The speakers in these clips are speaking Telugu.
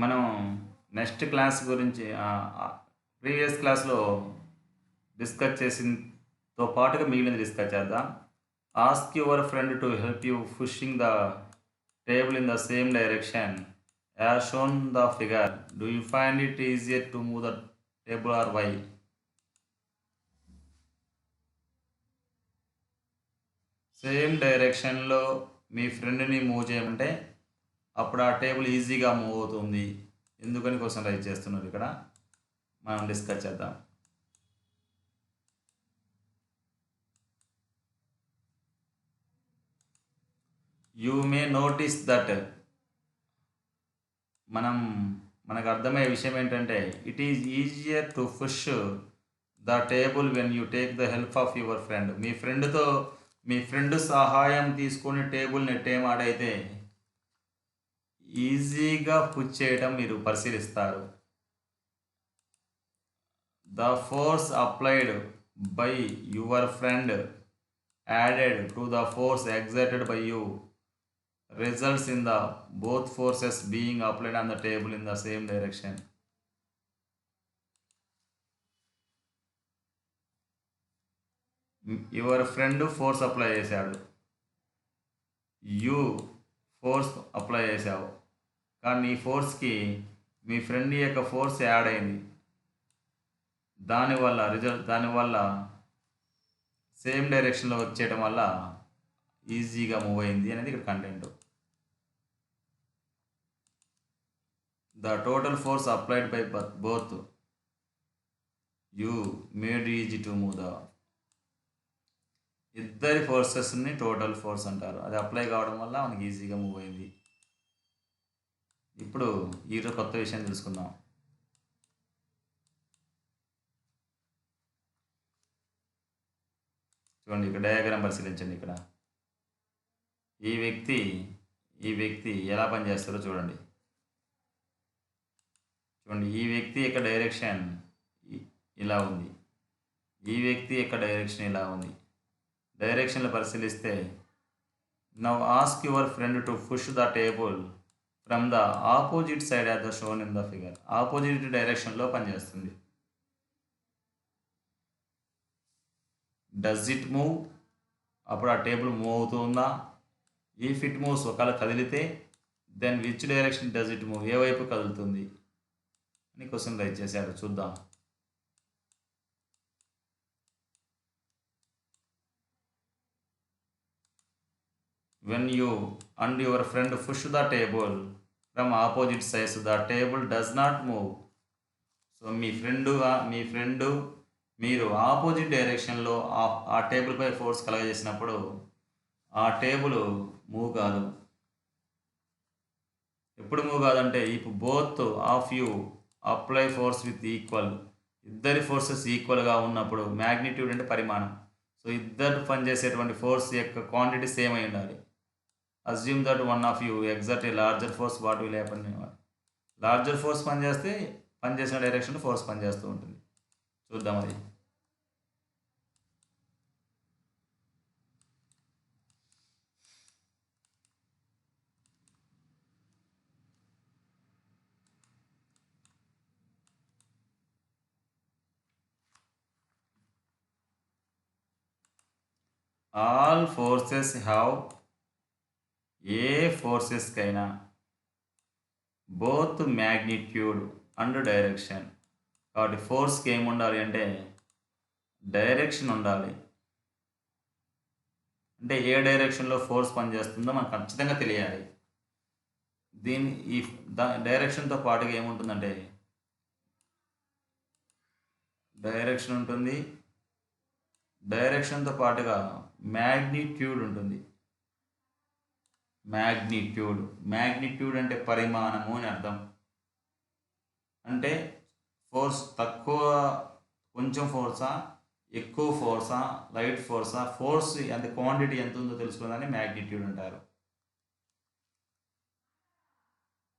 మనం నెక్స్ట్ క్లాస్ గురించి ప్రీవియస్ క్లాస్లో డిస్కస్ చేసినతో పాటుగా మిగిలిన డిస్కస్ చేద్దాం. Ask your friend to help you pushing the table in the same direction as shown the figure. Do you find it easier to move the table or why? Same డైరెక్షన్లో మీ ఫ్రెండ్ని మూవ్ చేయమంటే అప్పుడు ఆ టేబుల్ ఈజీగా మూవ్ అవుతుంది. ఎందుకని క్వశ్చన్ రైజ్ చేస్తున్నారు ఇక్కడ, మనం డిస్కస్ చేద్దాం. యూ మే నోటీస్ దట్, మనకు అర్థమయ్యే విషయం ఏంటంటే it is easier to push the table when you take the help of your friend. Me friend సహాయం తీసుకొని టేబుల్ నెట్టేమాడైతే ఈజీగా పుష్ చేయడం మీరు పరిశీలిస్తారు. The force applied by your friend added to the force exerted by you results in the both forces being applied on the table in the same direction. Your friend force apply చేశాడు, యూ ఫోర్స్ అప్లై చేశావు, కానీ నీ ఫోర్స్కి మీ ఫ్రెండ్ యొక్క ఫోర్స్ యాడ్ అయింది. దానివల్ల సేమ్ డైరెక్షన్లో వచ్చేయడం వల్ల ఈజీగా మూవ్ అయింది అనేది ఇక్కడ content. The total force applied by both you made easy to move the. ఇద్దరి ఫోర్సెస్ని టోటల్ ఫోర్స్ అంటారు. అది అప్లై కావడం వల్ల మనకి ఈజీగా మూవ్ అయింది. ఇప్పుడు ఈరోజు కొత్త విషయం తెలుసుకుందాం. చూడండి, ఇక్కడ డయాగ్రామ్ పరిశీలించండి. ఇక్కడ ఈ వ్యక్తి ఎలా పనిచేస్తారో చూడండి. ఈ వ్యక్తి యొక్క డైరెక్షన్ ఇలా ఉంది, ఈ వ్యక్తి యొక్క డైరెక్షన్ ఇలా ఉంది. డైరెక్షన్లు పరిశీలిస్తే now ask your friend to push the table from the opposite side as the shown in the figure. Opposite డైరెక్షన్లో పనిచేస్తుంది. డస్ ఇట్ మూవ్, అప్పుడు ఆ టేబుల్ మూవ్ అవుతుందా? ఇఫ్ ఇట్ మూవ్స్, ఒకవేళ కదిలితే then which direction does it move, ఏ వైపు కదులుతుంది అని క్వశ్చన్ రైజ్ చేశారు. చూద్దాం. When you and your friend push the table from opposite sides, the table does not move. So me friend మీరు ఆపోజిట్ డైరెక్షన్లో ఆ టేబుల్పై ఫోర్స్ కలగజేసినప్పుడు ఆ టేబుల్ మూవ్ కాదు. ఎప్పుడు మూవ్ కాదంటే if both of you apply force with equal, ఇద్దరి ఫోర్సెస్ ఈక్వల్గా ఉన్నప్పుడు, మ్యాగ్నిట్యూడ్ అంటే పరిమాణం, సో ఇద్దరు పనిచేసేటువంటి ఫోర్స్ యొక్క క్వాంటిటీ సేమ్ అయి ఉండాలి. Assume that one of you exert a larger force, what will happen? Larger force పనిచేసిన డైరెక్షన్ ఫోర్స్ పనిచేస్తూ ఉంటుంది. చూద్దాం అది. ఆల్ ఫోర్సెస్ హ్యావ్, ఏ ఫోర్సెస్కైనా బోత్ మ్యాగ్నిట్యూడ్ అండ్ డైరెక్షన్. కాబట్టి ఫోర్స్కి ఏముండాలి అంటే డైరెక్షన్ ఉండాలి. అంటే ఏ డైరెక్షన్లో ఫోర్స్ పనిచేస్తుందో మనకు ఖచ్చితంగా తెలియాలి. ఈ డైరెక్షన్తో పాటుగా ఏముంటుందంటే డైరెక్షన్ ఉంటుంది, డైరెక్షన్తో పాటుగా మ్యాగ్నిట్యూడ్ ఉంటుంది. మ్యాగ్నిట్యూడ్ అంటే పరిమాణము అని అర్థం. అంటే ఫోర్స్ తక్కువ, కొంచెం ఫోర్సా, ఎక్కువ ఫోర్సా, లైట్ ఫోర్సా, ఫోర్స్ ఎంత క్వాంటిటీ ఎంత ఉందో తెలుసుకుందని మ్యాగ్నిట్యూడ్ అంటారు.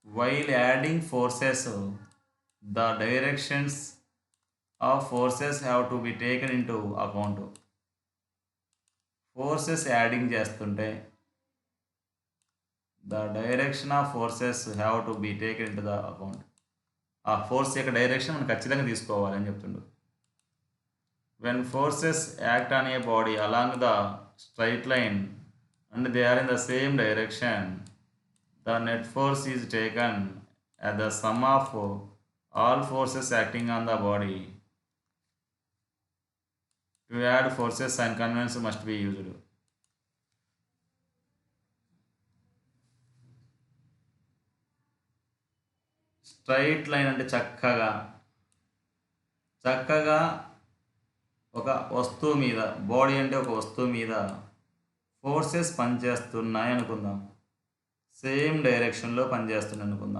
While adding forces the directions of forces have to be taken into account. Forces adding చేస్తుంటే the direction of forces have to be taken into the account. ఆ ఫోర్స్ యొక్క డైరెక్షన్ మనం ఖచ్చితంగా తీసుకోవాలి అని చెప్తుండు. When forces act on a body along the straight line and they are in the same direction, the net force is taken at the sum of all forces acting on the body. To add forces and conveyance must be used. Straight line అంటే చక్కగా ఒక వస్తువు మీద, బాడీ అంటే ఒక వస్తువు మీద ఫోర్సెస్ పనిచేస్తున్నాయి అనుకుందాం. సేమ్ డైరెక్షన్లో పనిచేస్తున్నాయి అనుకుందాం.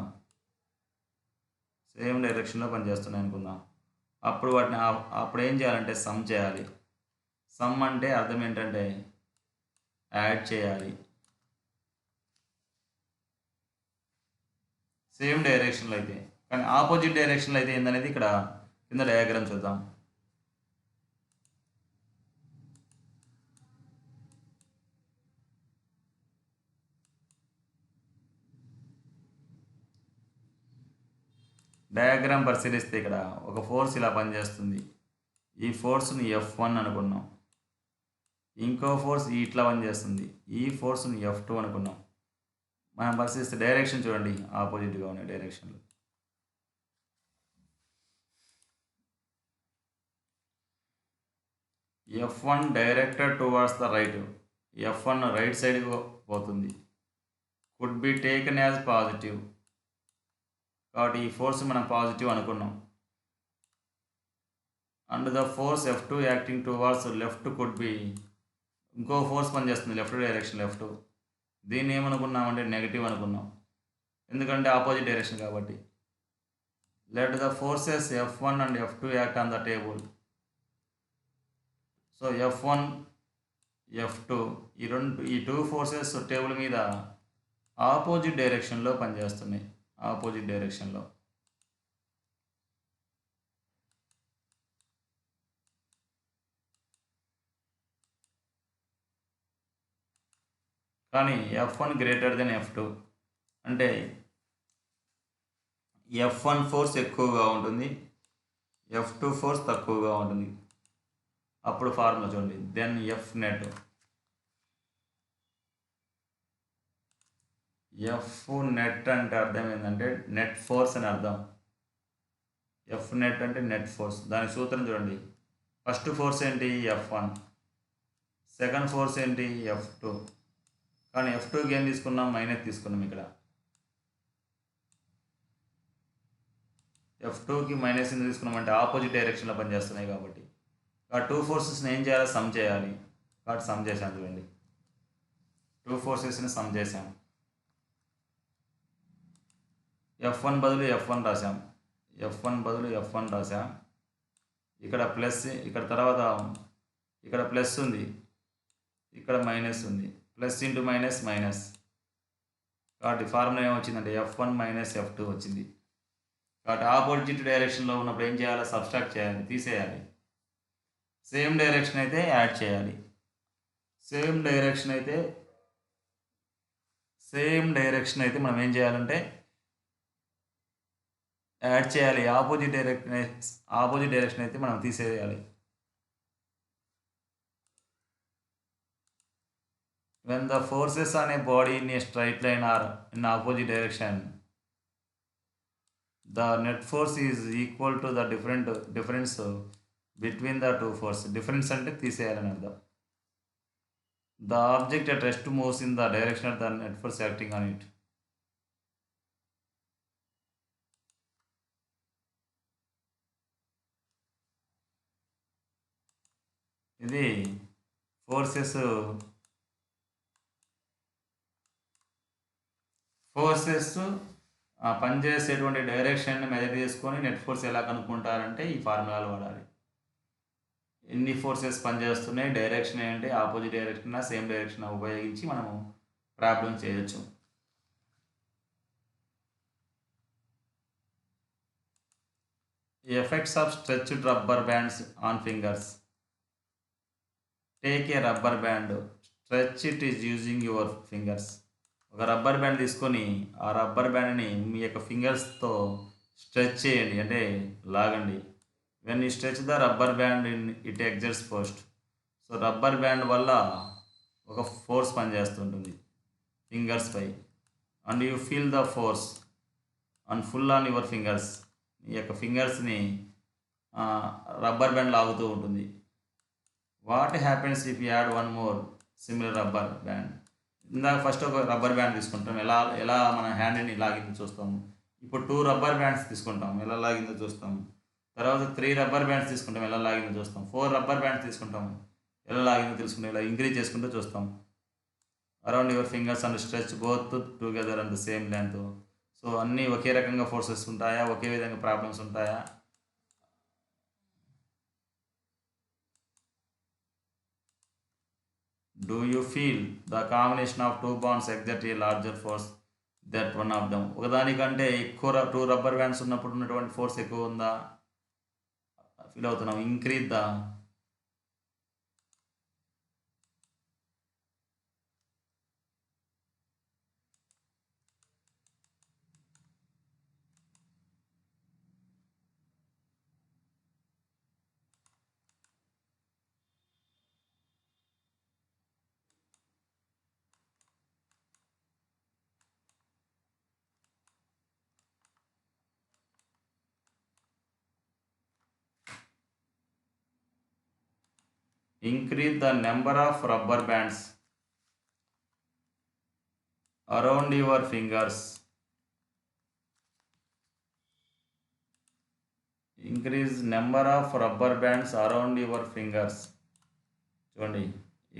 అప్పుడు వాటిని అప్పుడు ఏం చేయాలంటే సమ్ చేయాలి. సమ్ అంటే అర్థం ఏంటంటే యాడ్ చేయాలి. సేమ్ డైరెక్షన్లో అయితే, కానీ ఆపోజిట్ డైరెక్షన్లో అయితే ఏందనేది ఇక్కడ కింద డయాగ్రామ్ చూద్దాం. డయాగ్రామ్ పరిశీలిస్తే ఇక్కడ ఒక ఫోర్స్ ఇలా పనిచేస్తుంది. ఈ ఫోర్స్ని F1 అనుకున్నాం. ఇంకో ఫోర్స్ ఇట్లా పనిచేస్తుంది. ఈ ఫోర్స్ని F2 అనుకున్నాం. మనం పరిశీలిస్తే డైరెక్షన్ చూడండి, ఆపోజిట్గా ఉన్నాయి డైరెక్షన్లు. F1 directed towards the right. F1 right సైడ్కి పోతుంది. Could be taken as positive. కాబట్టి ఈ ఫోర్స్ మనం పాజిటివ్ అనుకున్నాం. And the force F2 acting towards left could be, ఇంకో ఫోర్స్ పనిచేస్తుంది లెఫ్ట్ డైరెక్షన్, లెఫ్ట్. దీన్ని ఏమనుకున్నామంటే నెగిటివ్ అనుకున్నాం, ఎందుకంటే ఆపోజిట్ డైరెక్షన్ కాబట్టి. Let the forces F1 and F2 act on the table. So F1 F2 ఈ టూ ఫోర్సెస్ టేబుల్ మీద ఆపోజిట్ డైరెక్షన్లో పనిచేస్తున్నాయి. ఆపోజిట్ డైరెక్షన్లో. కానీ F1 గ్రేటర్ దెన్ F2 అంటే F1 ఫోర్స్ ఎక్కువగా ఉంటుంది, F2 ఫోర్స్ తక్కువగా ఉంటుంది. అప్పుడు ఫార్ములా చూడండి, then F net. F net అంటే అర్థం ఏంటంటే నెట్ ఫోర్స్ అని అర్థం. F నెట్ అంటే నెట్ ఫోర్స్. దాని సూత్రం చూడండి. ఫస్ట్ ఫోర్స్ ఏంటి? F1. సెకండ్ ఫోర్స్ ఏంటి? F2. కానీ F2కి ఏం తీసుకున్నాం? మైనస్ తీసుకున్నాం. ఇక్కడ F2కి మైనస్ ఎందుకు తీసుకున్నామంటే ఆపోజిట్ డైరెక్షన్లో పనిచేస్తున్నాయి కాబట్టి. ఆ టూ ఫోర్సెస్ని ఏం చేయాలి? సమ్ చేయాలి. కాబట్టి సమ్ చేసాం చూడండి. టూ ఫోర్సెస్ని సమ్ చేసాం. F1 బదులు F1 రాసాం. ఇక్కడ ప్లస్, ఇక్కడ తర్వాత ఇక్కడ ప్లస్ ఉంది, ఇక్కడ మైనస్ ఉంది. Plus into minus minus. కాబట్టి ఫార్ములా ఏమొచ్చిందంటే F1 మైనస్ F2 వచ్చింది. కాబట్టి ఆపోజిట్ డైరెక్షన్లో ఉన్నప్పుడు ఏం చేయాలి? సబ్స్ట్రాక్ట్ చేయాలి, తీసేయాలి. సేమ్ డైరెక్షన్ అయితే యాడ్ చేయాలి. సేమ్ డైరెక్షన్ అయితే మనం ఏం చేయాలంటే యాడ్ చేయాలి. ఆపోజిట్ డైరెక్షన్ అయితే మనం తీసేయాలి. When the forces on a body in a straight line are in opposite direction, the net force is equal to the difference between the two forces. Difference అంటే తీసేయాలని అర్థం. The object at rest moves in the direction of the net force acting on it. ఇది ఫోర్సెస్ పనిచేసేటువంటి డైరెక్షన్ని మెజర్ చేసుకొని నెట్ ఫోర్స్ ఎలా కనుక్కుంటారంటే ఈ ఫార్ములాలు వాడాలి. ఎన్ని ఫోర్సెస్ పనిచేస్తున్నాయి, డైరెక్షన్ ఏంటి, ఆపోజిట్ డైరెక్షన్ సేమ్ డైరెక్షన్ ఉపయోగించి మనము ప్రాబ్లం చేయొచ్చు. Effects of stretched rubber bands on fingers. Take a rubber band, stretch it is using your fingers. ఒక రబ్బర్ బ్యాండ్ తీసుకొని ఆ రబ్బర్ బ్యాండ్ని మీ యొక్క ఫింగర్స్తో స్ట్రెచ్ చేయండి, అంటే లాగండి. When you stretch the rubber band it exerts force. So rubber band వల్ల ఒక ఫోర్స్ పనిచేస్తుంటుంది ఫింగర్స్ పై, and you feel the force and pull on your fingers. ఈ యొక్క ఫింగర్స్ని రబ్బర్ బ్యాండ్ లాగుతూ ఉంటుంది. What happens if you add one more similar rubber band. ఇందాక ఫస్ట్ ఒక రబ్బర్ బ్యాండ్ తీసుకుంటాం, ఎలా ఎలా మన హ్యాండ్ని లాగిందో చూస్తాము. ఇప్పుడు 2 రబ్బర్ బ్యాండ్స్ తీసుకుంటాం, ఎలా లాగిందో చూస్తాం. తర్వాత 3 రబ్బర్ బ్యాండ్స్ తీసుకుంటాం, ఎలా లాగిందో చూస్తాం. 4 రబ్బర్ బ్యాండ్స్ తీసుకుంటాం, ఎలా లాగిందో తెలుసుకుంటాం. ఇలా ఇంక్రీజ్ చేసుకుంటూ చూస్తాం. Around your fingers and stretch both together and the same length. So అన్నీ ఒకే రకంగా ఫోర్సెస్ ఉంటాయా, ఒకే విధంగా ప్రాబ్లమ్స్ ఉంటాయా? Do you feel the combination of 2 bands exert a larger force that one of them. ఒకదానికంటే ఎక్కువ 2 రబ్బర్ బ్యాండ్స్ ఉన్నప్పుడు ఉన్నటువంటి ఫోర్స్ ఎక్కువ ఉందా? ఫీల్ అవుతున్నాం. Increase the increase the number of rubber bands around your fingers. Increase number of rubber bands around your fingers. చూడండి,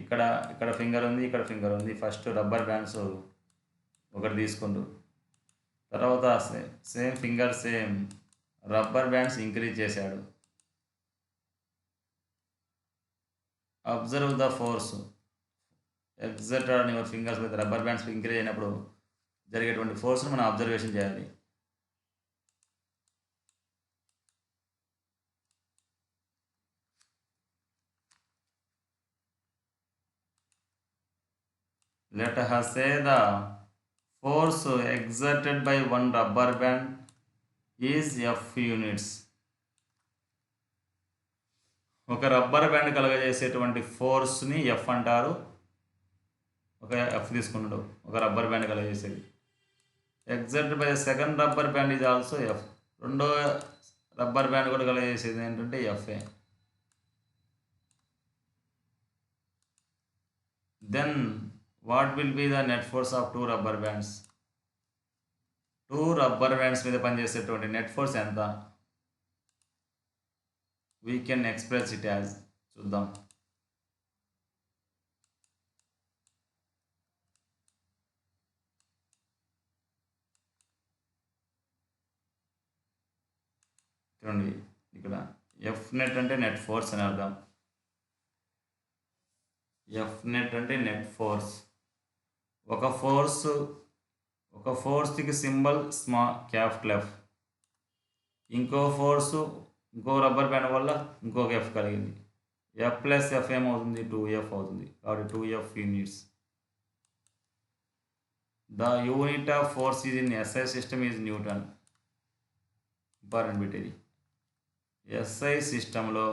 ఇక్కడ ఇక్కడ ఫింగర్ ఉంది, ఇక్కడ ఫింగర్ ఉంది. ఫస్ట్ రబ్బర్ బ్యాండ్స్ ఒకటి తీసుకుంటూ, తర్వాత same finger same rubber bands increase చేశాడు. Observe the force exerted on your fingers with rubber bands increase అయినప్పుడు జరిగేటువంటి ఫోర్స్ని మనం అబ్జర్వేషన్ చేయాలి. Let us say the force exerted by one rubber band is F units. ఒక రబ్బర్ బ్యాండ్ కలగజేసేటువంటి ఫోర్స్ని ఎఫ్ అంటారు. ఒక ఎఫ్ తీసుకున్నాడు, ఒక రబ్బర్ బ్యాండ్ కలగజేసేది. Exerted by the second rubber band is also F. రెండో రబ్బర్ బ్యాండ్ కూడా కలగజేసేది ఏంటంటే F A. Then what will be the net force of 2 rubber bands. 2 rubber bands మీద పనిచేసేటువంటి నెట్ ఫోర్స్ ఎంత? We can express it as, చూద్దాం. చూడండి, ఇక్కడ ఎఫ్ నెట్ అంటే నెట్ ఫోర్స్ అని అర్థం. ఎఫ్ నెట్ అంటే నెట్ ఫోర్స్. ఒక ఫోర్స్కి సింబల్ క్యాపిటల్ ఎఫ్. ఇంకో రబ్బర్ బ్యాండ్ వల్ల ఇంకొక ఎఫ్ కలిగింది. ఎఫ్ ప్లస్ ఎఫ్ ఏమవుతుంది? 2F అవుతుంది. కాబట్టి 2F units. The unit of force is in SI system is Newton. Important bit ఇది. SI సిస్టంలో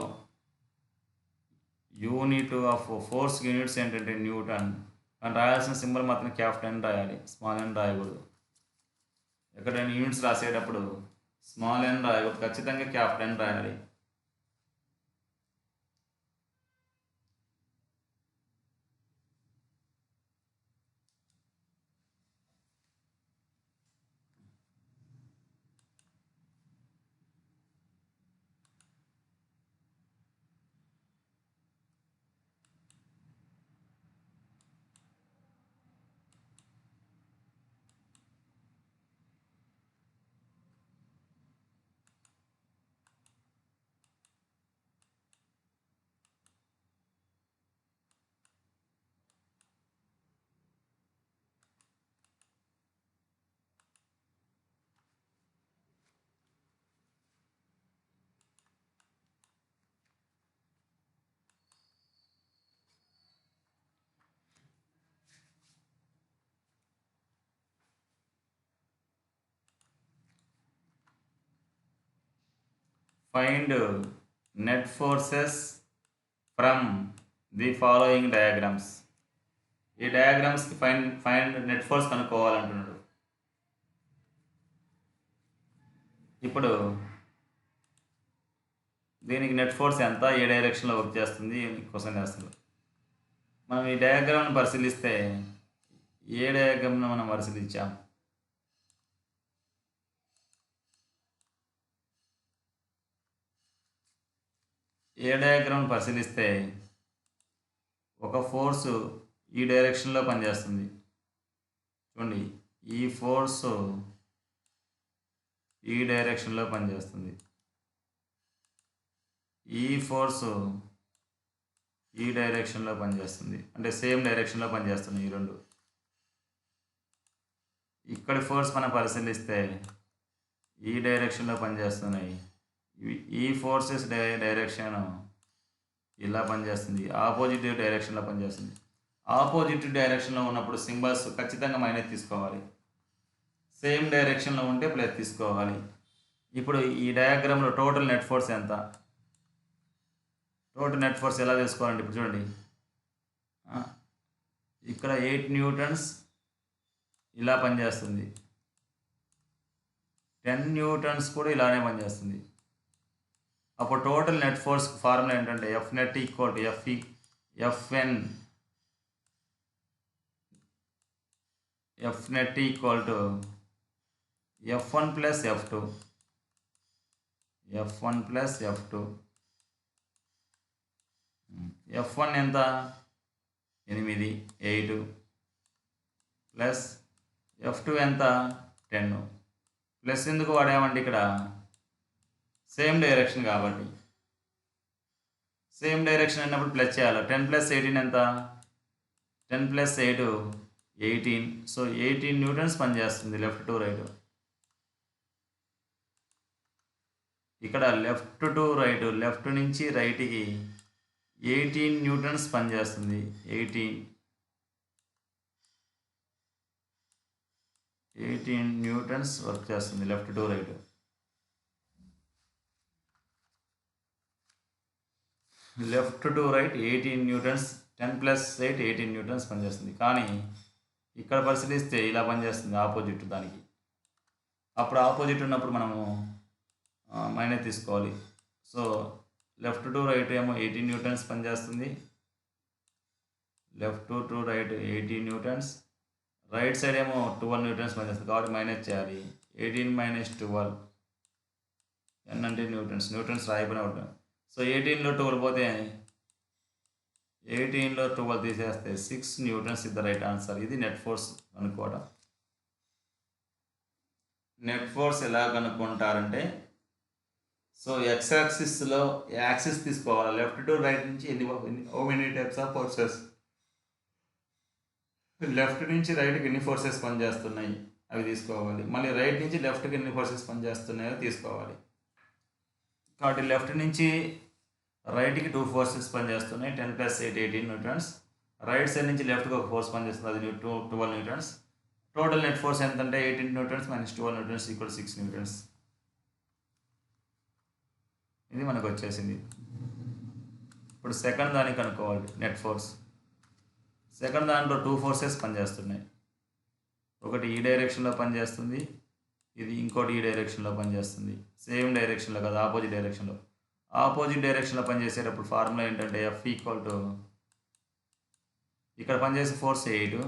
యూనిట్ ఆఫ్ ఫోర్స్ యూనిట్స్ ఏంటంటే న్యూటన్. అని రాయాల్సిన సింబల్ మాత్రం క్యాపిటల్ అని రాయాలి, స్మాల్ అని రాయకూడదు. ఎక్కడైనా యూనిట్స్ రాసేటప్పుడు స్మాల్ అని రాయకూడదు, ఖచ్చితంగా క్యాపిటల్ అని రాయాలి. Find net forces from the following diagrams. ఈ డయాగ్రామ్స్కి ఫైండ్ నెట్ ఫోర్స్ కనుక్కోవాలంటున్నాడు. ఇప్పుడు దీనికి నెట్ ఫోర్స్ ఎంత, ఏ డైరెక్షన్లో వర్క్ చేస్తుంది క్వశ్చన్ చేస్తుంది. మనం ఈ డయాగ్రామ్ను పరిశీలిస్తే ఏ డయాగ్రామ్ను మనం పరిశీలించాం? ఏ డయాగ్రామ్ను పరిశీలిస్తే ఒక ఫోర్సు ఈ డైరెక్షన్లో పనిచేస్తుంది. చూడండి, ఈ ఫోర్సు ఈ డైరెక్షన్లో పనిచేస్తుంది, ఈ ఫోర్సు ఈ డైరెక్షన్లో పనిచేస్తుంది, అంటే సేమ్ డైరెక్షన్లో పనిచేస్తున్నాయి ఈ రెండు. ఇక్కడి ఫోర్స్ మనం పరిశీలిస్తే ఈ డైరెక్షన్లో పనిచేస్తున్నాయి. ఈ ఫోర్సెస్ డైరెక్షన్ ఇలా పనిచేస్తుంది, ఆపోజిట్ డైరెక్షన్లో పనిచేస్తుంది. ఆపోజిట్ డైరెక్షన్లో ఉన్నప్పుడు సింబల్స్ ఖచ్చితంగా మైనస్ తీసుకోవాలి, సేమ్ డైరెక్షన్లో ఉంటే ప్లస్ తీసుకోవాలి. ఇప్పుడు ఈ డయాగ్రామ్లో టోటల్ నెట్ ఫోర్స్ ఎంత? టోటల్ నెట్ ఫోర్స్ ఎలా తెలుసుకోవాలంటే ఇప్పుడు చూడండి, ఇక్కడ 8 న్యూటన్స్ ఇలా పనిచేస్తుంది, 10 న్యూటన్స్ కూడా ఇలానే పనిచేస్తుంది. అప్పుడు టోటల్ నెట్ ఫోర్స్ ఫార్ములా ఏంటంటే F net equal to F net equal to F1 plus F2, F1 plus F2. F1 ఎంత? 8 ప్లస్ F2 ఎంత? 10. ప్లస్ ఎందుకు వాడామంటే ఇక్కడ సేమ్ డైరెక్షన్ కాబట్టి, సేమ్ డైరెక్షన్ అన్నప్పుడు ప్లస్ చేయాలి. 10 ప్లస్ 18 ఎంత? 10 ప్లస్ 8 18. సో 18 న్యూటన్స్ పనిచేస్తుంది లెఫ్ట్ టు రైట్. ఇక్కడ లెఫ్ట్ టు రైట్, లెఫ్ట్ నుంచి రైట్కి 18 న్యూటన్స్ పనిచేస్తుంది. 18 న్యూటన్స్ వర్క్ చేస్తుంది left to right. Left to right 18 newtons, 10 plus 8 18 newtons పనిచేస్తుంది. కానీ ఇక్కడ పరిశీలిస్తే ఇలా పనిచేస్తుంది ఆపోజిట్ దానికి. అప్పుడు ఆపోజిట్ ఉన్నప్పుడు మనము మైనస్ తీసుకోవాలి. సో లెఫ్ట్ టు రైట్ ఏమో 18 న్యూటన్స్ పనిచేస్తుంది, left to right 18 newtons, right side ఏమో 12 న్యూటన్స్ పనిచేస్తుంది కాబట్టి మైనస్ చేయాలి. 18 మైనస్ 12 n అంటే న్యూటన్స్ రాయిపోయిన ఉంటుంది. సో 18లో 12 పోతే 18లో 12 తీసేస్తే 6 న్యూటన్స్ ఇది రైట్ ఆన్సర్. ఇది నెట్ ఫోర్స్ కనుక్కోవడం. నెట్ ఫోర్స్ ఎలా కనుక్కుంటారంటే, సో ఎక్స్ యాక్సిస్లో యాక్సిస్ తీసుకోవాలి. లెఫ్ట్ టు రైట్ నుంచి how many types of forces, left నుంచి రైట్కి ఎన్ని ఫోర్సెస్ పనిచేస్తున్నాయి అవి తీసుకోవాలి. మళ్ళీ రైట్ నుంచి లెఫ్ట్కి ఎన్ని ఫోర్సెస్ పనిచేస్తున్నాయో తీసుకోవాలి. కాబట్టి లెఫ్ట్ నుంచి రైట్కి 2 ఫోర్సెస్ పనిచేస్తున్నాయి, 10 ప్లస్ 8 18 న్యూటన్స్. రైట్ సైడ్ నుంచి లెఫ్ట్కి ఒక ఫోర్స్ పనిచేస్తుంది, అది 12 న్యూటన్స్. టోటల్ నెట్ ఫోర్స్ ఎంతంటే 18 newtons minus 12 newtons equal 6 newtons. ఇది మనకు వచ్చేసింది. ఇప్పుడు సెకండ్ దానికి కనుక్కోవాలి నెట్ ఫోర్స్. సెకండ్ దాంట్లో 2 ఫోర్సెస్ పనిచేస్తున్నాయి. ఒకటి ఈ డైరెక్షన్లో పనిచేస్తుంది, ఇది ఇంకోటి ఈ డైరెక్షన్లో పనిచేస్తుంది. సేమ్ డైరెక్షన్లో కాదు, ఆపోజిట్ డైరెక్షన్లో. ఆపోజిట్ డైరెక్షన్లో పనిచేసేటప్పుడు ఫార్ములా ఏంటంటే F ఈక్వల్ టు, ఇక్కడ పనిచేసే ఫోర్స్ 8,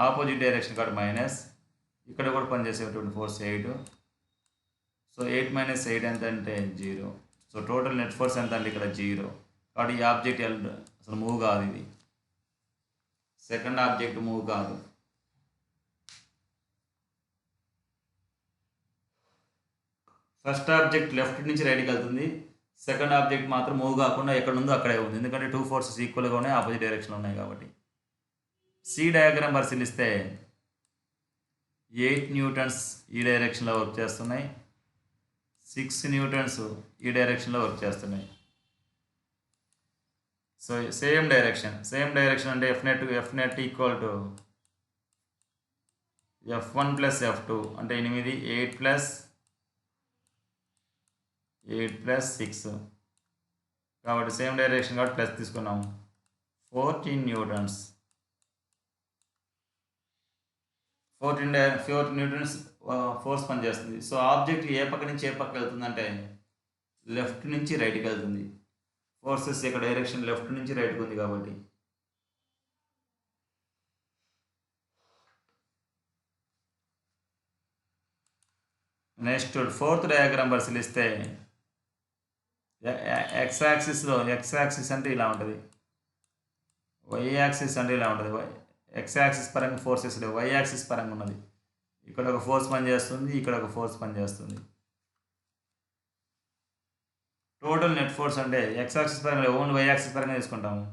ఆపోజిట్ డైరెక్షన్ కాబట్టి మైనస్, ఇక్కడ కూడా పనిచేసేటువంటి ఫోర్స్ 8. సో 8 మైనస్ 8 ఎంత అంటే 0. సో టోటల్ నెట్ ఫోర్స్ ఎంత అంటే ఇక్కడ 0. కాబట్టి ఈ ఆబ్జెక్ట్ అసలు మూవ్ కాదు, ఇది సెకండ్ ఆబ్జెక్ట్ మూవ్ కాదు. ఫస్ట్ ఆబ్జెక్ట్ లెఫ్ట్ నుంచి రైట్కి వెళ్తుంది, సెకండ్ ఆబ్జెక్ట్ మాత్రం మూవ్ కాకుండా ఎక్కడ ఉందో అక్కడే ఉంది, ఎందుకంటే 2 ఫోర్సెస్ ఈక్వల్గా ఉన్నాయి, ఆపోజిట్ డైరెక్షన్లో ఉన్నాయి కాబట్టి. సి డయాగ్రామ్ పరిశీలిస్తే 8 న్యూటన్స్ ఈ డైరెక్షన్లో వర్క్ చేస్తున్నాయి, 6 న్యూటన్స్ ఈ డైరెక్షన్లో వర్క్ చేస్తున్నాయి. సో సేమ్ డైరెక్షన్ అంటే F net equal to F1 plus F2 అంటే 8 ప్లస్ 8 ప్లస్ 6 కాబట్టి సేమ్ డైరెక్షన్ కాబట్టి ప్లస్ తీసుకున్నాము 14 న్యూటన్స్ 14 న్యూటన్స్ ఫోర్స్ పనిచేస్తుంది. సో ఆబ్జెక్ట్ ఏ పక్క నుంచి ఏ పక్క వెళ్తుందంటే లెఫ్ట్ నుంచి రైట్కి వెళ్తుంది. ఫోర్సెస్ యొక్క డైరెక్షన్ లెఫ్ట్ నుంచి రైట్కి ఉంది కాబట్టి. నెక్స్ట్ ఫోర్త్ డయాగ్రామ్ పరిశీలిస్తే ఎక్స్ యాక్సిస్ అంటే ఇలా ఉంటుంది, వై యాక్సిస్ అంటే ఇలా ఉంటుంది. ఎక్స్ యాక్సిస్ పరంగా ఫోర్సెస్ లేవు, వై యాక్సిస్ పరంగా ఉన్నది. ఇక్కడ ఒక ఫోర్స్ పనిచేస్తుంది, ఇక్కడ ఒక ఫోర్స్ పనిచేస్తుంది. టోటల్ నెట్ ఫోర్స్ అంటే ఎక్స్ యాక్సిస్ పరంగా ఓన్లీ వై యాక్సిస్ పరంగా తీసుకుంటాము.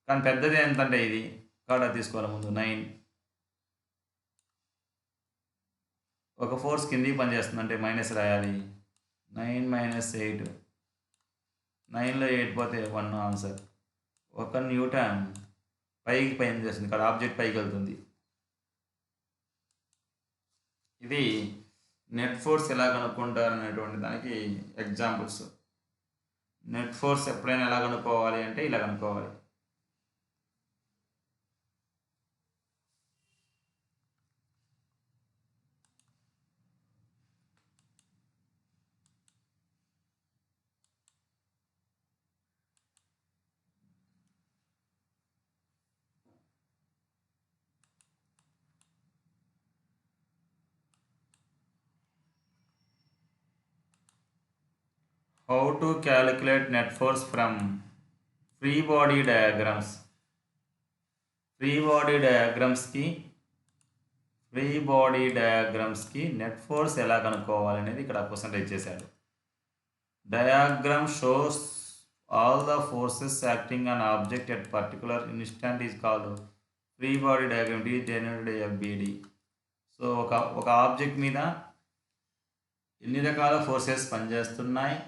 కానీ పెద్దది ఎంతంటే ఇది కాబట్టి తీసుకోవాలి ముందు 9. ఒక ఫోర్స్ కిందికి పనిచేస్తుంది అంటే మైనస్ రాయాలి. 9 మైనస్ 8, 9లో 8 పోతే 1 ఆన్సర్. 1 న్యూటన్ పైకి పని చేస్తుంది, ఇక్కడ ఆబ్జెక్ట్ పైకి వెళ్తుంది. ఇది నెట్ ఫోర్స్ ఎలా కనుక్కుంటారు అనేటువంటి దానికి ఎగ్జాంపుల్స్. నెట్ ఫోర్స్ ఎప్పుడైనా ఎలా కనుక్కోవాలి అంటే ఇలా కనుక్కోవాలి. How to calculate net force from free body diagrams. Free body డయాగ్రామ్స్కి నెట్ ఫోర్స్ ఎలా కనుక్కోవాలి అనేది ఇక్కడ క్వశ్చన్ రైజ్ చేశాడు. Diagram shows all the forces acting on object at particular instant is called free body diagram, it is denoted FBD. So ఒక ఆబ్జెక్ట్ మీద ఎన్ని రకాల ఫోర్సెస్ పనిచేస్తున్నాయి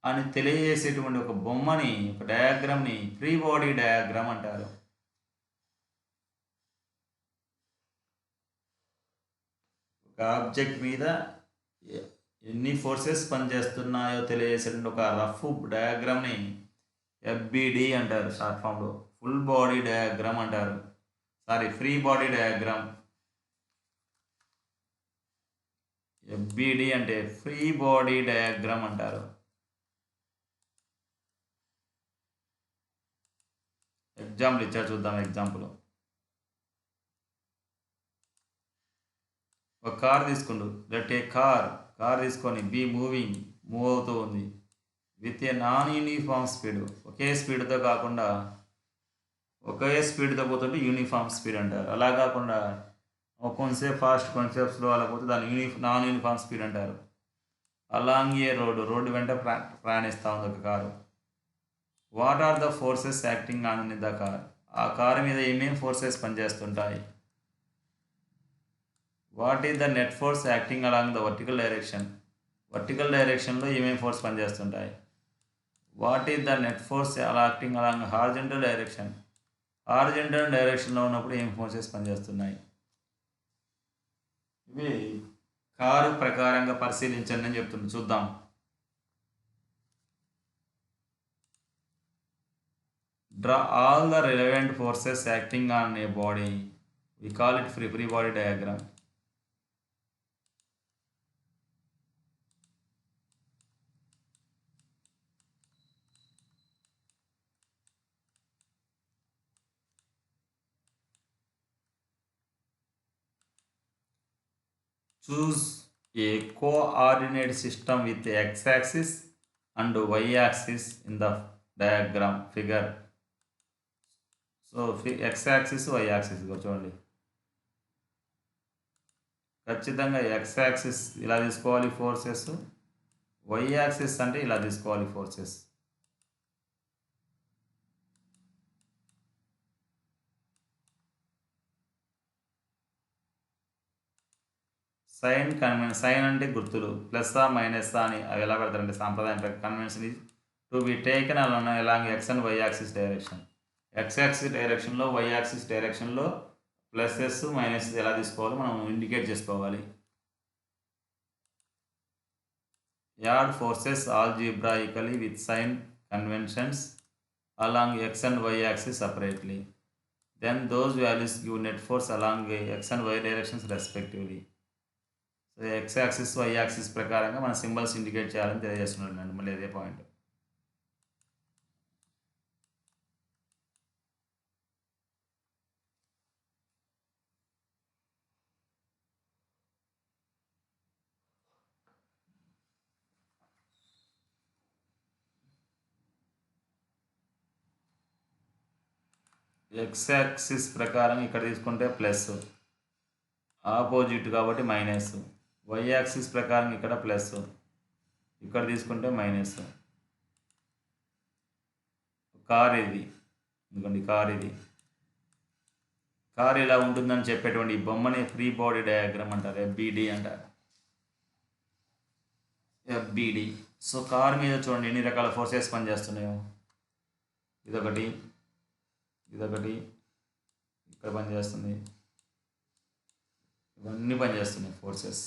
అని తెలియజేసేటువంటి ఒక బొమ్మని, ఒక డయాగ్రామ్ని ఫ్రీ బాడీ డయాగ్రామ్ అంటారు. ఒక ఆబ్జెక్ట్ మీద ఎన్ని ఫోర్సెస్ పనిచేస్తున్నాయో తెలియజేసేటువంటి ఒక రఫ్ డయాగ్రామ్ని FBD అంటారు షార్ట్ ఫామ్లో. ఫుల్ బాడీ డయాగ్రామ్ అంటారు, ఫ్రీ బాడీ డయాగ్రామ్. FBD అంటే ఫ్రీ బాడీ డయాగ్రామ్ అంటారు. ఎగ్జాంపుల్ ఇచ్చారు, చూద్దాం ఎగ్జాంపుల్. ఒక కార్ తీసుకుండు, లెట్ ఏ కార్ తీసుకొని మూవ్ అవుతూ ఉంది with a non uniform speed. ఒకే స్పీడ్తో కాకుండా ఒకే స్పీడ్తో పోతుంటే యూనిఫామ్ స్పీడ్ అంటారు. అలా కాకుండా కొంచెంసేపు ఫాస్ట్ కొంచెంసేపు స్లో అలా పోతే దాన్ని నాన్ యూనిఫామ్ స్పీడ్ అంటారు. అలాంగ్ ఏ రోడ్డు వెంట ప్రయాణిస్తూ ఉంది ఒక car. What are the forces acting on the car. ఆ కారు మీద ఏమేమి ఫోర్సెస్ పనిచేస్తుంటాయి. What is the net force acting along the vertical డైరెక్షన్లో ఏమేమి ఫోర్స్ పనిచేస్తుంటాయి. What is the net force acting along horizontal డైరెక్షన్లో ఉన్నప్పుడు ఏం ఫోర్సెస్ పనిచేస్తున్నాయి. ఇవి కారు ప్రకారంగా పరిశీలించండి అని చెప్తుంది. చూద్దాం. Draw all the relevant forces acting on a body. We call it free body diagram. Choose a coordinate system with x-axis and y-axis in the diagram figure. So x-axis y-axis చూడండి. ఖచ్చితంగా x-axis ఇలా తీసుకోవాలి ఫోర్సెస్, y-axis అంటే ఇలా తీసుకోవాలి ఫోర్సెస్. సైన్ అంటే గుర్తులు, ప్లస్సా మైనస్సా అని అవి ఎలా పెడతారంటే సాంప్రదాయం convention is to be taken along x and y-axis direction. x-axis డైరెక్షన్లో y-axis డైరెక్షన్లో ప్లసెస్ మైనస్ ఎలా తీసుకోవాలో మనం ఇండికేట్ చేసుకోవాలి. Add forces algebraically with sign conventions along x and y axis separately. Then those values give net force along x and y directions respectively. So x axis y axis ప్రకారంగా మన సింబల్స్ ఇండికేట్ చేయాలని తెలియజేస్తున్నాడు మళ్ళీ అదే పాయింట్. ఎక్స్ యాక్సిస్ ప్రకారం ఇక్కడ తీసుకుంటే ప్లస్, ఆపోజిట్ కాబట్టి మైనస్. వై యాక్సిస్ ప్రకారం ఇక్కడ ప్లస్, ఇక్కడ తీసుకుంటే మైనస్. కార్ ఇది, ఎందుకండి కార్ ఇలా ఉంటుందని చెప్పేటువంటి ఈ బొమ్మని ఫ్రీ బాడీ డయాగ్రామ్ అంటారు, ఎఫ్బిడి అంటారు. ఎఫ్బిడి. సో కార్ మీద చూడండి ఎన్ని రకాల ఫోర్సెస్ పనిచేస్తున్నాయో. ఇదొకటి, ఇక్కడ పనిచేస్తుంది, ఇవన్నీ పనిచేస్తున్నాయి ఫోర్సెస్.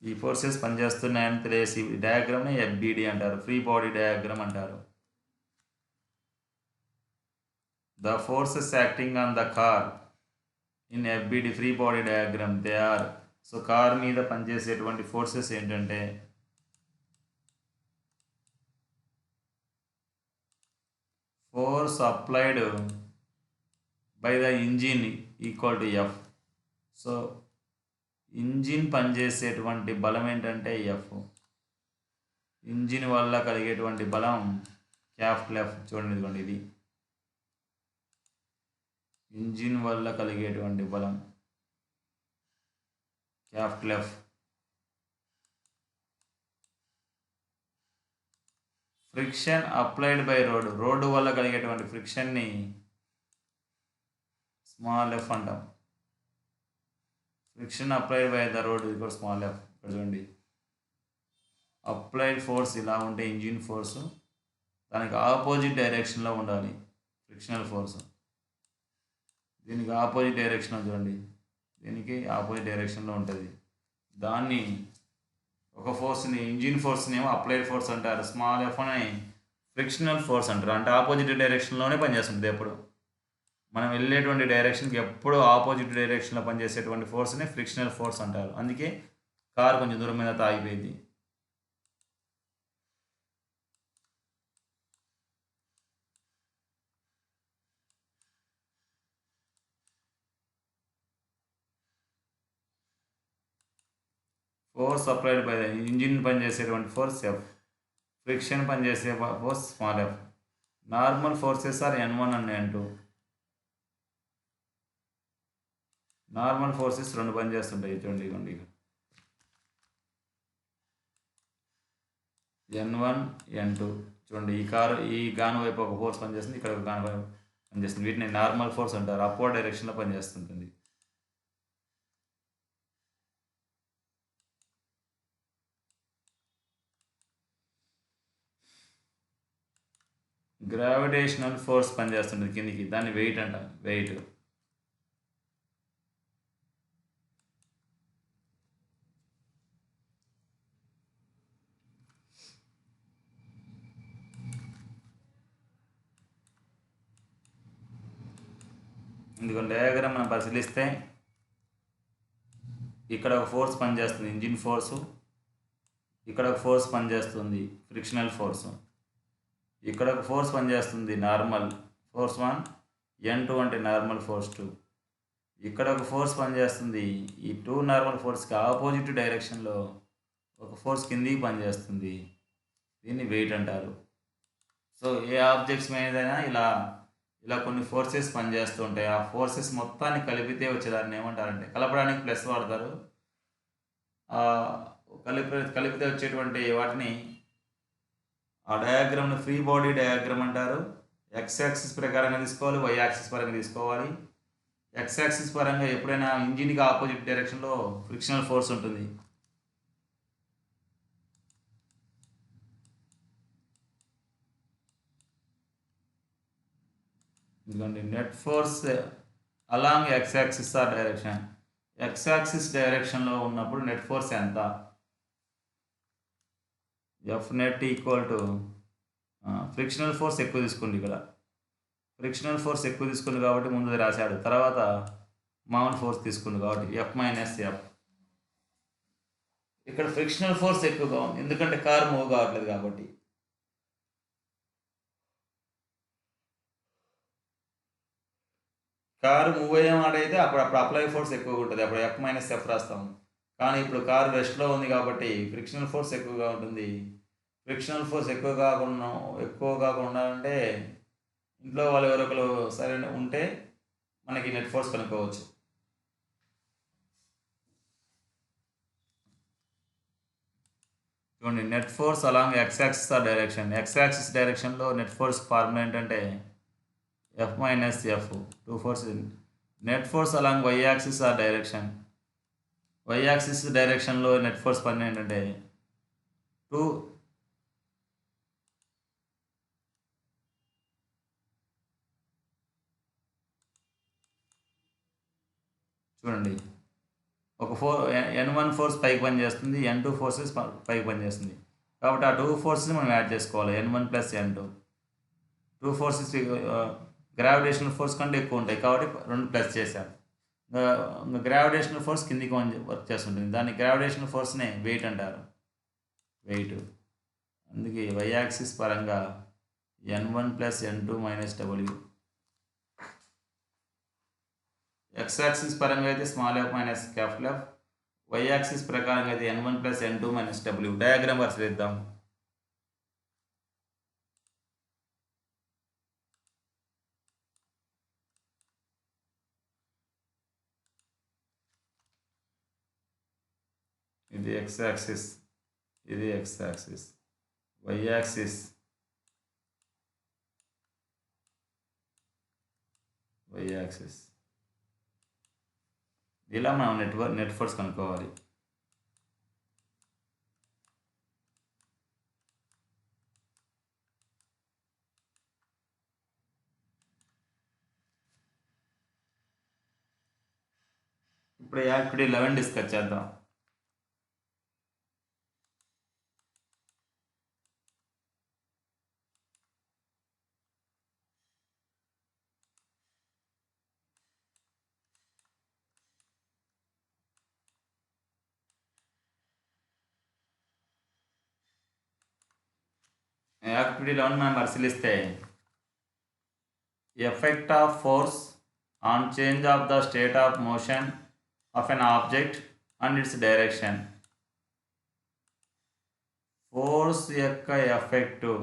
ఈ ఫోర్సెస్ పనిచేస్తున్నాయని తెలిసి డయాగ్రామ్ని ఎఫ్బిడి అంటారు, ఫ్రీ బాడీ డయాగ్రామ్ అంటారు. The forces acting on the car in FBD free body diagram they are. So car మీద పనిచేసేటువంటి ఫోర్సెస్ ఏంటంటే force applied by the engine equal to F. So engine పనిచేసేటువంటి బలం ఏంటంటే ఎఫ్. ఇంజిన్ వల్ల కలిగేటువంటి బలం క్యాపిటల్ ఎఫ్. చూడండి ఇదిగోండి, ఇది ఇంజిన్ వల్ల కలిగేటువంటి బలం capital F. Friction applied by road వల్ల కలిగేటువంటి ఫ్రిక్షన్ని స్మాల్ ఎఫ్ అంటాం. Friction applied by the road ఇది కూడా స్మాల్ ఎఫ్. ఇక్కడ చూడండి, అప్లైడ్ ఫోర్స్ ఇలా ఉంటే ఇంజిన్ ఫోర్సు, దానికి ఆపోజిట్ డైరెక్షన్లో ఉండాలి ఫ్రిక్షనల్ ఫోర్స్. దీనికి ఆపోజిట్ డైరెక్షన్ చూడండి, దీనికి ఆపోజిట్ డైరెక్షన్లో ఉంటుంది. దాన్ని ఒక ఫోర్స్ని, ఇంజిన్ ఫోర్స్ని ఏమో అప్లైడ్ ఫోర్స్ అంటారు, స్మాల్ ఎఫ్ అని ఫ్రిక్షనల్ ఫోర్స్ అంటారు. అంటే ఆపోజిట్ డైరెక్షన్లోనే పనిచేస్తుంది. ఎప్పుడు మనం వెళ్ళేటువంటి డైరెక్షన్కి ఎప్పుడు ఆపోజిట్ డైరెక్షన్లో పనిచేసేటువంటి ఫోర్స్ని ఫ్రిక్షనల్ ఫోర్స్ అంటారు. అందుకే కారు కొంచెం దూరం మీద ఆగిపోయింది. Force applied by the engine పనిచేసేటువంటి ఫోర్స్ ఎఫ్, ఫ్రిక్షన్ పనిచేసే force small F. Normal forces are N1 and N2. Normal forces రెండు పనిచేస్తుంటాయి. చూడండి ఇవ్వండి, N1 N2. చూడండి ఈ గాను వైపు ఒక ఫోర్స్ పనిచేస్తుంది, ఇక్కడ ఒక గాను వైపు పనిచేస్తుంది. వీటిని నార్మల్ ఫోర్స్ అంటారు, అప్వర్డ్ డైరెక్షన్లో పనిచేస్తుంటుంది. గ్రావిటేషనల్ ఫోర్స్ పనిచేస్తుంటుంది కిందికి, దాన్ని వెయిట్ అంటాం. వెయిట్ ఎందుకంటే డయాగ్రామ్ మనం పరిశీలిస్తే ఇక్కడ ఒక ఫోర్స్ పనిచేస్తుంది ఇంజిన్ ఫోర్సు, ఇక్కడ ఒక ఫోర్స్ పనిచేస్తుంది ఫ్రిక్షనల్ ఫోర్సు, ఇక్కడ ఒక ఫోర్స్ పనిచేస్తుంది నార్మల్ ఫోర్స్ 1, N2 అంటే నార్మల్ ఫోర్స్ 2. ఇక్కడ ఒక ఫోర్స్ పనిచేస్తుంది, ఈ 2 నార్మల్ ఫోర్స్కి ఆపోజిట్ డైరెక్షన్లో ఒక ఫోర్స్ కిందికి పనిచేస్తుంది, దీన్ని వెయిట్ అంటారు. సో ఏ ఆబ్జెక్ట్స్ మీదైనా ఇలా కొన్ని ఫోర్సెస్ పనిచేస్తూ ఉంటాయి. ఆ ఫోర్సెస్ మొత్తాన్ని కలిపితే వచ్చేదాన్ని ఏమంటారంటే, కలపడానికి ప్లస్ వాడతారు, కలిపితే వచ్చేటువంటి వాటిని ఆ డయాగ్రామ్ని ఫ్రీ బాడీ డయాగ్రామ్ అంటారు. ఎక్స్ యాక్సిస్ ప్రకారంగా తీసుకోవాలి, వై యాక్సిస్ పరంగా తీసుకోవాలి. ఎక్స్ యాక్సిస్ పరంగా ఎప్పుడైనా ఇంజిన్కి ఆపోజిట్ డైరెక్షన్లో ఫ్రిక్షనల్ ఫోర్స్ ఉంటుంది. ఎందుకంటే net force along x axis or direction. X axis డైరెక్షన్లో ఉన్నప్పుడు నెట్ ఫోర్స్ ఎంత? F net equal to frictional force ఎక్కువ తీసుకోండి. ఇక్కడ ఫ్రిక్షనల్ ఫోర్స్ ఎక్కువ తీసుకుంది కాబట్టి ముందు రాశాడు, తర్వాత మామూలు ఫోర్స్ తీసుకుంది కాబట్టి ఎఫ్ మైనస్ ఎఫ్. ఇక్కడ ఫ్రిక్షనల్ ఫోర్స్ ఎక్కువగా ఉంది ఎందుకంటే కార్ మూవ్ కావట్లేదు కాబట్టి. కారు మూవ్ అయ్యే మాట అయితే అప్పుడు అప్లై ఫోర్స్ ఎక్కువగా ఉంటుంది, అప్పుడు ఎఫ్ మైనస్ ఎఫ్ రాస్తాం. కానీ ఇప్పుడు కారు రెస్ట్లో ఉంది కాబట్టి ఫ్రిక్షనల్ ఫోర్స్ ఎక్కువగా ఉంటుంది. ఫ్రిక్షనల్ ఫోర్స్ ఎక్కువ కాకుండా అంటే ఇంట్లో వాళ్ళు ఎవరొకరు సరైన ఉంటే మనకి నెట్ ఫోర్స్ కనుక్కోవచ్చు. చూడండి, net force along x axis or direction. X axis డైరెక్షన్లో నెట్ ఫోర్స్ ఫార్ములా ఏంటంటే F minus F. Two force. Net force along y axis or direction. Y axis డైరెక్షన్లో నెట్ ఫోర్స్ పని ఏంటంటే టూ చూడండి, ఒక N1 ఫోర్స్ పైకి పనిచేస్తుంది, N2 ఫోర్సెస్ పైకి పనిచేస్తుంది. కాబట్టి ఆ 2 ఫోర్సెస్ మనం యాడ్ చేసుకోవాలి, N1 plus N2. 2 forces gravitational force కంటే ఎక్కువ ఉంటాయి కాబట్టి 2 ప్లస్ చేశాను. ఇంకా గ్రావిటేషనల్ ఫోర్స్ కిందికి వర్క్ చేస్తుంటుంది, దాన్ని గ్రావిటేషనల్ ఫోర్స్నే వెయిట్ అంటారు, వెయిట్. అందుకే వై యాక్సిస్ పరంగా N1 plus N2 minus W. X axis పరంగా అయితే small F minus capital F. Y axis ప్రకారంగా అయితే N1 plus N2 minus W. Diagram పరిశీలిద్దాం. ఇది ఎక్స్ యాక్సిస్, ఇది x axis. Y axis, y axis. ఇలా మనం నెట్ ఫోర్స్ కనుక్కోవాలి. ఇప్పుడు యాక్టివిటీ 11 డిస్కస్ చేద్దాం. యాక్టివిటీ 11 మనం పరిశీలిస్తే effect of force on change of the state of motion of an object and it's direction. Force యొక్క ఎఫెక్టు,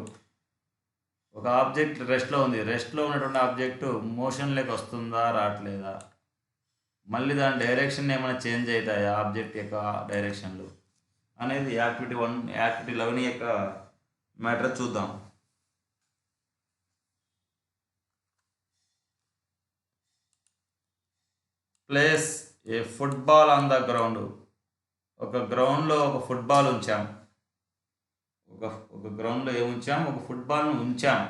ఒక ఆబ్జెక్ట్ రెస్ట్లో ఉంది, రెస్ట్లో ఉన్నటువంటి ఆబ్జెక్టు మోషన్లోకి వస్తుందా రావట్లేదా, మళ్ళీ దాని డైరెక్షన్ ఏమైనా చేంజ్ అవుతాయా ఆబ్జెక్ట్ యొక్క డైరెక్షన్లు అనేది యాక్టివిటీ 11 యొక్క మ్యాటర్ చూద్దాం. Place A football on the ground. ఒక గ్రౌండ్లో ఒక ఫుట్బాల్ ఉంచాం, ఒక గ్రౌండ్లో ఏముంచాం, ఒక ఫుట్బాల్ను ఉంచాం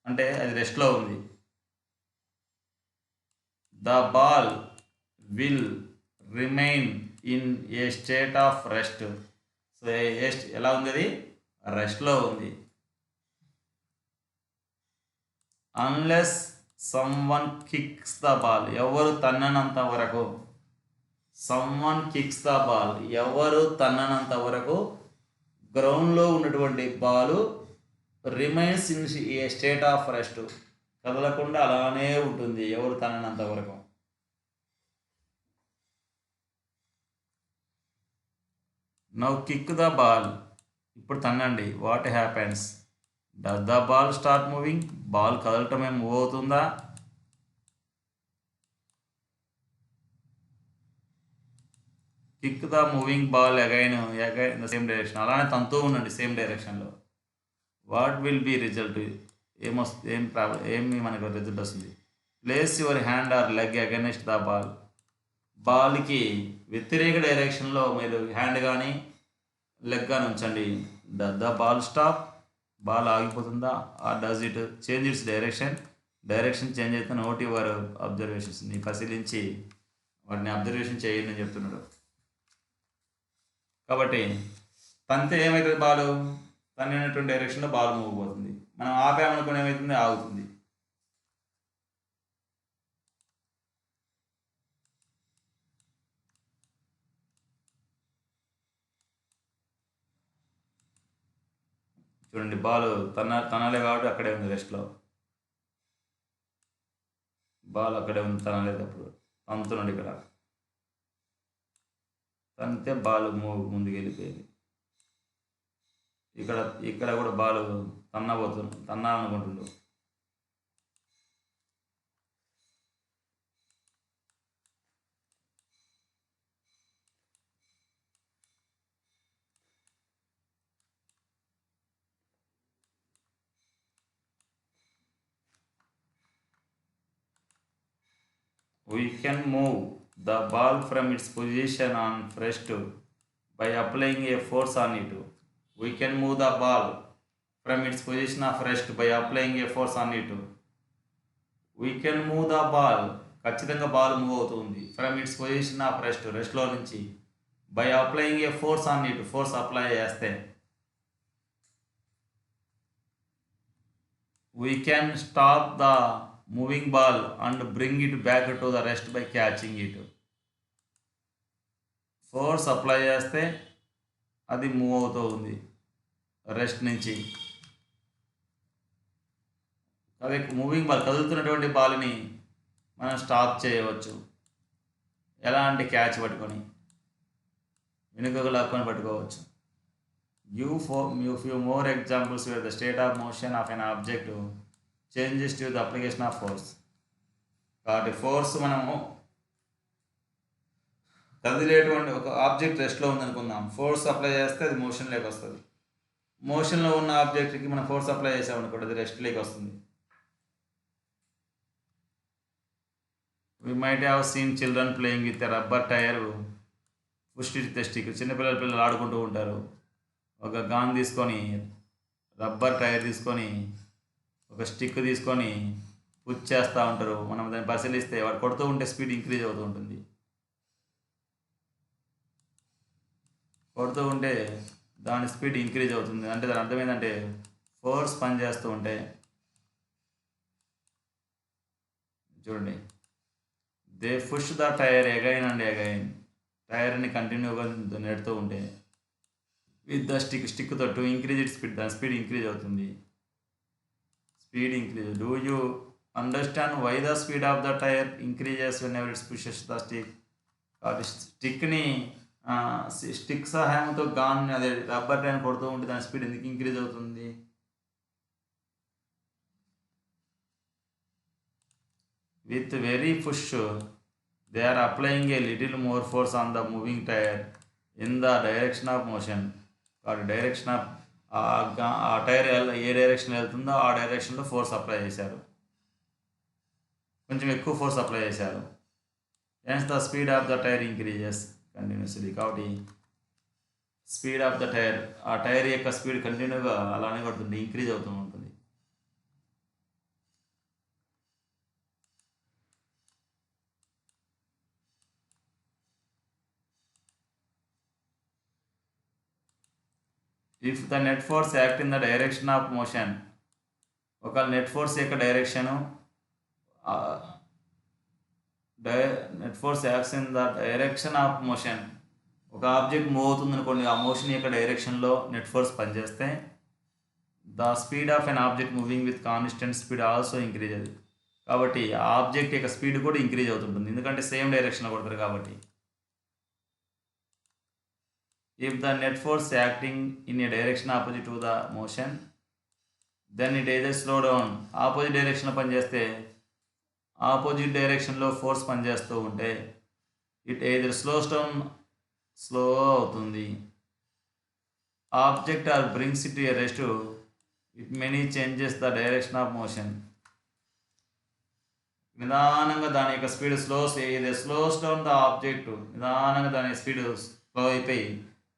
అంటే అది రెస్ట్లో ఉంది. The ball will remain in a state of rest. So ఎలా ఉంది, అది రెస్ట్లో ఉంది. Unless someone kicks the ball, ఎవరు తన్ననంత వరకు. సమ్వన్ కిక్స్ ద బాల్, ఎవరు తన్ననంత వరకు గ్రౌండ్లో ఉన్నటువంటి Balu remains in a state of rest, కదలకుండా అలానే ఉంటుంది ఎవరు తన్ననంత వరకు. నౌ కిక్ ద బాల్, ఇప్పుడు తన్నండి. What happens? Does the ball start moving, ball కదలటం ఏం మూవ్ అవుతుందా? Kick the moving ball again in the same direction, అలానే తంతూ ఉండండి సేమ్ డైరెక్షన్లో. What will be result? ఏమి మనకు రిజల్ట్ వస్తుంది? Place your hand or leg against the ball, బాల్కి వ్యతిరేక డైరెక్షన్లో మీరు హ్యాండ్ కానీ లెగ్ కానీ ఉంచండి. Does the ball stop, ball ఆగిపోతుందా? Or does it change its direction, direction change అయితే నోట్ యువర్ అబ్జర్వేషన్స్, నీ పరిశీలించి వాటిని అబ్జర్వేషన్ చేయండి అని చెప్తున్నాడు. కాబట్టి తంతే ఏమవుతుంది, బాల్ తన్నినటువంటి డైరెక్షన్లో బాల్ మూవ్ పోతుంది. మనం ఆపామనుకుని ఏమవుతుంది, ఆగుతుంది. చూడండి, బాల్ తనాలే కాబట్టి అక్కడే ఉంది రెస్ట్లో. బాల్ అక్కడే ఉంది, తనలేదు. అప్పుడు తంతున్నాడు. ఇక్కడ తంతే బాల్ ముందుకు వెళ్ళిపోయింది. ఇక్కడ ఇక్కడ కూడా ball తన్నాలనుకుంటుండు. We can move the ball from its position on rest by applying a force on it. We can move the ball from its position of rest by applying a force on it. We can move the ball, ఖచ్చితంగా బాల్ మూవ్ అవుతుంది. ఫ్రమ్ ఇట్స్ పొజిషన్ ఆఫ్ రెస్ట్లో నుంచి, by applying A force on it, force apply చేస్తే. We can stop the moving ball and bring it back to the rest by catching it. Force apply చేస్తే అది మూవ్ అవుతూ ఉంది రెస్ట్ నుంచి. అదే మూవింగ్ బాల్, కదులుతున్నటువంటి బాల్ని మనం స్టాప్ చేయవచ్చు. ఎలా అంటే క్యాచ్ పట్టుకొని వెనుకకు లాక్కొని పట్టుకోవచ్చు. few more examples where the state of motion of an object changes to the application of force. కాబట్టి ఫోర్స్ మనము కదిలేటువంటి ఒక ఆబ్జెక్ట్ రెస్ట్లో ఉందనుకుందాం, ఫోర్స్ అప్లై చేస్తే అది మోషన్లోకి వస్తుంది. మోషన్లో ఉన్న ఆబ్జెక్ట్కి మనం ఫోర్స్ అప్లై చేసామనుకోండి, అది రెస్ట్లోకి వస్తుంది. We might have seen children playing with a rubber tire pushed with a stick. పిల్లలు ఆడుకుంటూ ఉంటారు. ఒక గాన్ తీసుకొని, రబ్బర్ టైర్ తీసుకొని, ఒక స్టిక్ తీసుకొని పుష్ చేస్తూ ఉంటారు. మనం దాన్ని పరిశీలిస్తే వాడు కొడుతూ ఉంటే స్పీడ్ ఇంక్రీజ్ అవుతూ ఉంటుంది. కొడుతూ ఉంటే దాని స్పీడ్ ఇంక్రీజ్ అవుతుంది. అంటే దాని అర్థం ఏంటంటే ఫోర్స్ పనిచేస్తూ ఉంటే. చూడండి, they push the tire again and again, టైర్ని కంటిన్యూగా నెడుతూ ఉంటే విత్ ద స్టిక్ తో ఇంక్రీజ్ ఇట్ స్పీడ్, దాని స్పీడ్ ఇంక్రీజ్ అవుతుంది. Speed increase. Do you understand why the speed of the tyre increases whenever its pushes the stick? కాబట్టి స్టిక్ సహాయంతో గాన్, అదే రబ్బర్ టైర్ కొడుతూ ఉంటే దాని స్పీడ్ ఎందుకు ఇంక్రీజ్ అవుతుంది? With very push, they are applying a little more force on the moving tire in the direction of motion. కాబట్టి డైరెక్షన్ ఆఫ్ ఆ టైర్ ఏ డైరెక్షన్ వెళ్తుందో ఆ డైరెక్షన్లో ఫోర్స్ అప్లై చేశారు. కొంచెం ఎక్కువ ఫోర్స్ అప్లై చేశారు. Hence the speed of the tyre increases continuously. కాబట్టి స్పీడ్ ఆఫ్ ద టైర్, ఆ టైర్ యొక్క స్పీడ్ కంటిన్యూగా అలానే కొడుతుంది, ఇంక్రీజ్ అవుతూ ఉంటుంది. If the net force act in the direction of motion, ఒకవేళ నెట్ ఫోర్స్ యొక్క direction, net force acts in the direction of motion, ఒక ఆబ్జెక్ట్ మూవ్ అవుతుంది అనుకోండి, ఆ మోషన్ యొక్క డైరెక్షన్లో నెట్ ఫోర్స్ పనిచేస్తే the speed of an object moving with constant speed also increase అది. కాబట్టి ఆ ఆబ్జెక్ట్ యొక్క స్పీడ్ కూడా ఇంక్రీజ్ అవుతుంటుంది, ఎందుకంటే సేమ్ డైరెక్షన్లో కొడతారు కాబట్టి. If the net force acting in a direction opposite to the motion, then it either slow down. Opposite డైరెక్షన్లో పనిచేస్తే, ఆపోజిట్ డైరెక్షన్లో ఫోర్స్ పనిచేస్తూ ఉంటే it either slows down, slow అవుతుంది. Object or brings it to a rest, it many changes the direction of motion. నిదానంగా దాని యొక్క speed slows down the object, నిదానంగా దాని స్పీడ్ స్లో అయిపోయి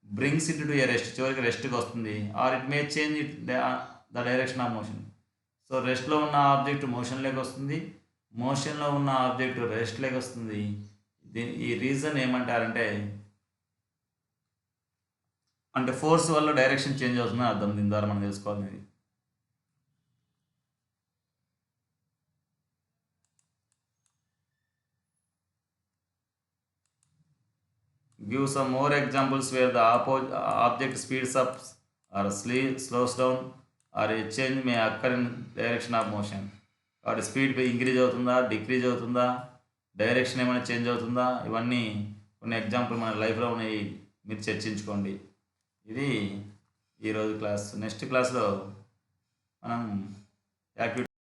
brings it to a rest, చివరికి రెస్ట్కి వస్తుంది. Or it may change it the direction of motion. So so రెస్ట్లో ఉన్న ఆబ్జెక్ట్ మోషన్లోకి వస్తుంది, మోషన్లో ఉన్న ఆబ్జెక్ట్ రెస్ట్లోకి వస్తుంది. ఈ రీజన్ ఏమంటారంటే అంటే ఫోర్స్ వల్ల డైరెక్షన్ చేంజ్ అవుతుందని అర్థం. దీని ద్వారా మనం తెలుసుకోవాలి. Give some more examples where the object speeds up or slows down or a change may occur in direction of motion. వాటి స్పీడ్ ఇంక్రీజ్ అవుతుందా, డిక్రీజ్ అవుతుందా, డైరెక్షన్ ఏమైనా చేంజ్ అవుతుందా, ఇవన్నీ కొన్ని ఎగ్జాంపుల్ మన లైఫ్లో ఉన్నాయి, మీరు చర్చించుకోండి. ఇది ఈరోజు క్లాస్. నెక్స్ట్ క్లాస్లో మనం యాక్టివిటీ